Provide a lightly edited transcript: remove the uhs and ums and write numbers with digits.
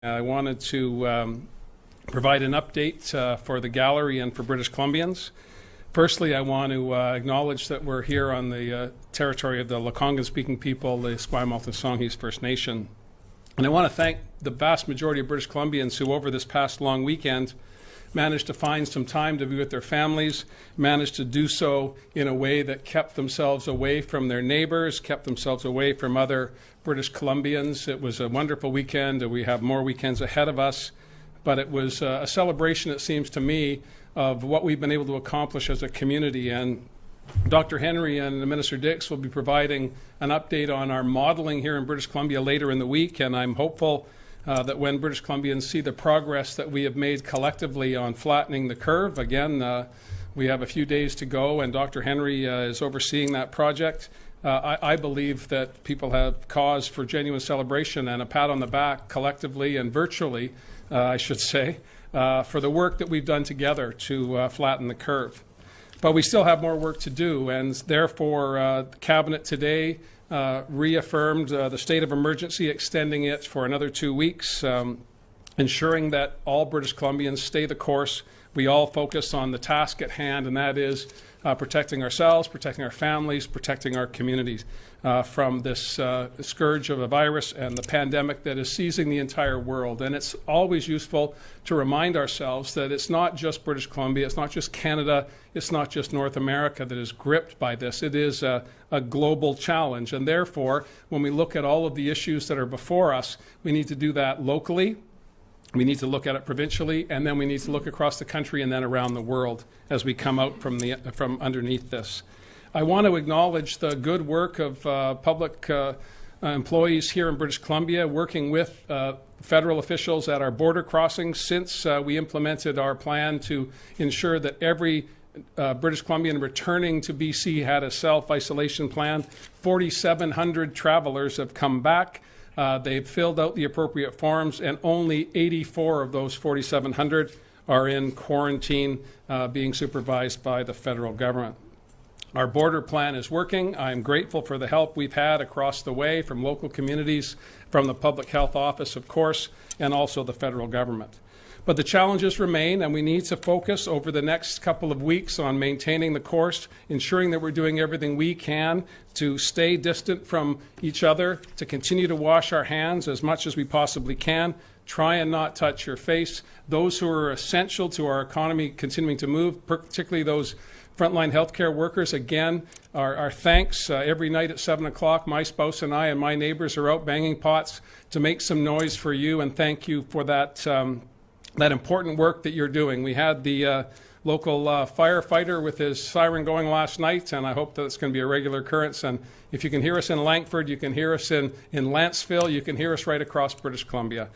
I wanted to provide an update for the gallery and for British Columbians. Firstly, I want to acknowledge that we're here on the territory of the Lekwungen-speaking people, the Esquimalt and Songhees First Nation. And I want to thank the vast majority of British Columbians who, over this past long weekend, managed to find some time to be with their families, managed to do so in a way that kept themselves away from their neighbors, kept themselves away from other British Columbians. It was a wonderful weekend, and we have more weekends ahead of us. But it was a celebration, it seems to me, of what we've been able to accomplish as a community. And Dr. Henry and Minister Dix will be providing an update on our modeling here in British Columbia later in the week, and I'm hopeful that when British Columbians see the progress that we have made collectively on flattening the curve, again, we have a few days to go, and Dr. Henry is overseeing that project. I believe that people have cause for genuine celebration and a pat on the back collectively and virtually, I should say, for the work that we've done together to flatten the curve. But we still have more work to do, and therefore the Cabinet today reaffirmed the state of emergency, extending it for another 2 weeks, ensuring that all British Columbians stay the course. We all focus on the task at hand, and that is protecting ourselves, protecting our families, protecting our communities from this scourge of a virus and the pandemic that is seizing the entire world. And it's always useful to remind ourselves that it's not just British Columbia, it's not just Canada, it's not just North America that is gripped by this. It is a global challenge. And therefore, when we look at all of the issues that are before us, we need to do that locally. We need to look at it provincially, and then we need to look across the country and then around the world as we come out from underneath this. I want to acknowledge the good work of public employees here in British Columbia, working with federal officials at our border crossings since we implemented our plan to ensure that every British Columbian returning to BC had a self-isolation plan. 4,700 travelers have come back. They've filled out the appropriate forms, and only 84 of those 4,700 are in quarantine being supervised by the federal government. Our border plan is working. I'm grateful for the help we've had across the way from local communities, from the Public Health Office, of course, and also the federal government. But the challenges remain, and we need to focus over the next couple of weeks on maintaining the course, ensuring that we're doing everything we can to stay distant from each other, to continue to wash our hands as much as we possibly can, try and not touch your face. Those who are essential to our economy continuing to move, particularly those frontline healthcare workers, again, our thanks. Every night at 7 o'clock, my spouse and I and my neighbors are out banging pots to make some noise for you, and thank you for that that important work that you're doing. We had the local firefighter with his siren going last night, and I hope that it's going to be a regular occurrence. And if you can hear us in Langford, you can hear us in Lanceville, you can hear us right across British Columbia.